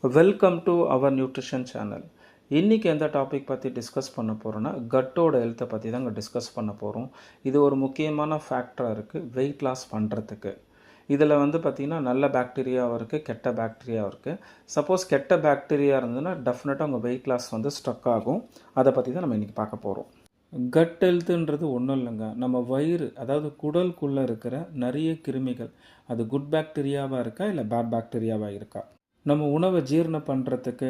Welcome to our nutrition channel. இன்றைக்கி எந்த topic பற்றி டிஸ்கஸ் பண்ண போகிறோன்னா, கட்டோட ஹெல்த்தை பற்றி தான் இங்கே டிஸ்கஸ் பண்ண போகிறோம். இது ஒரு முக்கியமான ஃபேக்டராக இருக்குது வெயிட் லாஸ் பண்ணுறதுக்கு. இதில் பார்த்திங்கன்னா நல்ல பாக்டீரியாவும் இருக்குது, கெட்ட பாக்டீரியாவும் இருக்குது. சப்போஸ் கெட்ட பாக்டீரியா இருந்ததுன்னா டெஃபினட்டாக உங்கள் வெயிட் லாஸ் ஸ்ட்ரக் ஆகும். அதை பற்றி தான் நம்ம இன்றைக்கி பார்க்க போகிறோம். கட் ஹெல்த்துன்றது ஒன்றும் இல்லைங்க, நம்ம வயிறு அதாவது குடலுக்குள்ளே இருக்கிற நிறைய கிருமிகள் அது குட் பாக்டீரியாவாக இருக்கா இல்லை பேட் பாக்டீரியாவாக இருக்கா, நம்ம உணவை ஜீரணம் பண்ணுறதுக்கு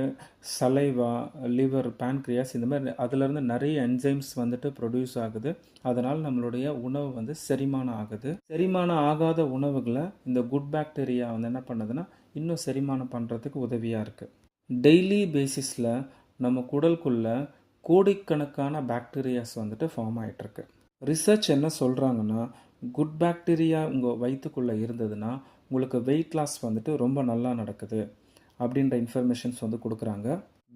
சலைவா, லிவர், பேன்க்ரியாஸ் இந்த மாதிரி அதுலேருந்து நிறைய என்சைம்ஸ் ப்ரொடியூஸ் ஆகுது. அதனால் நம்மளுடைய உணவு செரிமானம் ஆகுது. செரிமானம் ஆகாத உணவுகளை இந்த குட் பாக்டீரியா என்ன பண்ணுதுன்னா இன்னும் செரிமானம் பண்ணுறதுக்கு உதவியாக இருக்குது. டெய்லி பேசிஸில் நம்ம குடலுக்குள்ளே கோடிக்கணக்கான பாக்டீரியாஸ் ஃபார்ம் ஆகிட்டுருக்கு. ரிசர்ச் என்ன சொல்கிறாங்கன்னா, குட் பாக்டீரியா உங்கள் வயிற்றுக்குள்ளே இருந்ததுன்னா உங்களுக்கு வெயிட் லாஸ் ரொம்ப நல்லா நடக்குது அப்படின்ற இன்ஃபர்மேஷன்ஸ் கொடுக்குறாங்க.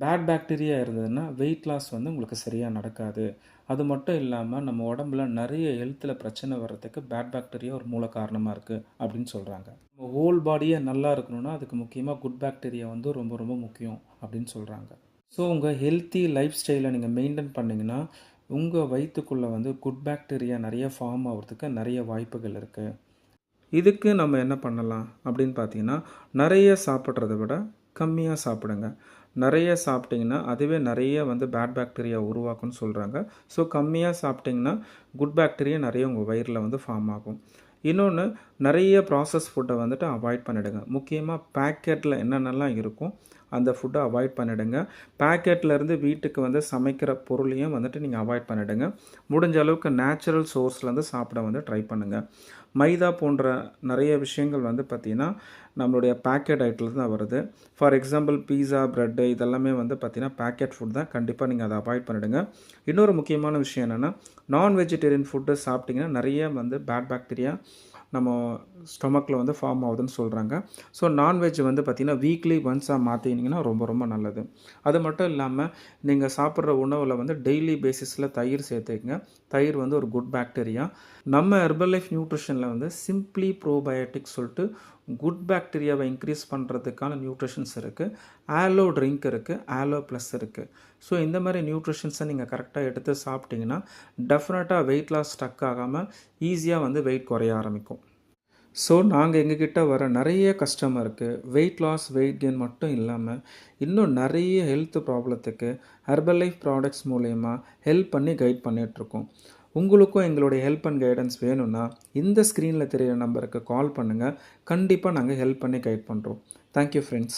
பேட் பாக்டீரியா இருந்ததுன்னா வெயிட் லாஸ் உங்களுக்கு சரியாக நடக்காது. அது மட்டும் இல்லாமல் நம்ம உடம்புல நிறைய ஹெல்த்தில் பிரச்சனை வர்றதுக்கு பேட் பாக்டீரியா ஒரு மூல காரணமாக இருக்குது அப்படின்னு சொல்கிறாங்க. நம்ம ஹோல் பாடியே நல்லா இருக்கணும்னா அதுக்கு முக்கியமாக குட் பாக்டீரியா ரொம்ப ரொம்ப முக்கியம் அப்படின்னு சொல்கிறாங்க. ஸோ உங்கள் ஹெல்த்தி லைஃப் ஸ்டைலை நீங்கள் மெயின்டைன் பண்ணிங்கன்னா உங்கள் வயிற்றுக்குள்ளே குட் பாக்டீரியா நிறைய ஃபார்ம் ஆகிறதுக்கு நிறைய வாய்ப்புகள் இருக்குது. இதுக்கு நம்ம என்ன பண்ணலாம் அப்படின்னு பார்த்தீங்கன்னா, நிறைய சாப்பிட்றத விட கம்மியாக சாப்பிடுங்க. நிறைய சாப்பிட்டிங்கன்னா அதுவே நிறைய பேட் பாக்டீரியா உருவாக்கும்னு சொல்கிறாங்க. ஸோ கம்மியாக சாப்பிட்டிங்கன்னா குட் பாக்டீரியா நிறைய உங்கள் வயிறில் ஃபார்ம் ஆகும். இன்னொன்று, நிறைய ப்ராசஸ் ஃபுட்டை அவாய்ட் பண்ணிவிடுங்க. முக்கியமாக பேக்கெட்டில் என்னென்னலாம் இருக்கும் அந்த ஃபுட்டை அவாய்ட் பண்ணிவிடுங்க. பேக்கெட்லேருந்து வீட்டுக்கு சமைக்கிற பொருளையும் நீங்கள் அவாய்ட் பண்ணிவிடுங்க. முடிஞ்ச அளவுக்கு நேச்சுரல் சோர்ஸ்லேருந்து சாப்பிட ட்ரை பண்ணுங்கள். மைதா போன்ற நிறைய விஷயங்கள் பார்த்திங்கன்னா நம்மளுடைய பேக்கெட் ஐட்டத்தில் தான் வருது. ஃபார் எக்ஸாம்பிள் பீஸா, ப்ரெட்டு இதெல்லாமே பார்த்திங்கன்னா பேக்கெட் ஃபுட் தான். கண்டிப்பாக நீங்கள் அதை அவாய்ட் பண்ணிவிடுங்க. இன்னொரு முக்கியமான விஷயம் என்னென்னா, நான் வெஜிடேரியன் ஃபுட்டு சாப்பிட்டிங்கன்னா நிறைய பேட் பாக்டீரியா நம்ம ஸ்டொமக்கில் ஃபார்ம் ஆகுதுன்னு சொல்கிறாங்க. ஸோ நான்வெஜ் பார்த்திங்கன்னா வீக்லி ஒன்ஸாக மாற்றினீங்கன்னா ரொம்ப ரொம்ப நல்லது. அது மட்டும் இல்லாமல் நீங்கள் சாப்பிட்ற உணவில் டெய்லி பேசிஸில் தயிர் சேர்த்துக்கங்க. தயிர் ஒரு குட் பாக்டீரியா. நம்ம ஹெர்பல் லைஃப் நியூட்ரிஷனில் சிம்ப்ளி ப்ரோபயோட்டிக் சொல்லிட்டு குட் பாக்டீரியாவை இன்க்ரீஸ் பண்ணுறதுக்கான நியூட்ரிஷன்ஸ் இருக்குது. ஆலோ ட்ரிங்க் இருக்குது, ஆலோ ப்ளஸ் இருக்குது. ஸோ இந்த மாதிரி நியூட்ரிஷன்ஸை நீங்கள் கரெக்டாக எடுத்து சாப்பிட்டிங்கன்னா டெஃபினட்டாக வெயிட் லாஸ் ஸ்டக் ஆகாமல் ஈஸியாக வெயிட் குறைய ஆரம்பிக்கும். ஸோ நாங்கள் எங்ககிட்ட வர நிறைய கஸ்டமருக்கு வெயிட் லாஸ், வெயிட் கெயின் மட்டும் இல்லாமல் இன்னும் நிறைய ஹெல்த் ப்ராப்ளத்துக்கு ஹெர்பல் லைஃப் ப்ராடக்ட்ஸ் மூலயமா ஹெல்ப் பண்ணி கைட் பண்ணிகிட்ருக்கோம். உங்களுக்கும் எங்களுடைய ஹெல்ப் அண்ட் கைடன்ஸ் வேணும்னா இந்த ஸ்க்ரீனில் தெரிகிற நம்பருக்கு கால் பண்ணுங்கள். கண்டிப்பாக நாங்கள் ஹெல்ப் பண்ணி கைட் பண்ணுறோம். Thank you friends.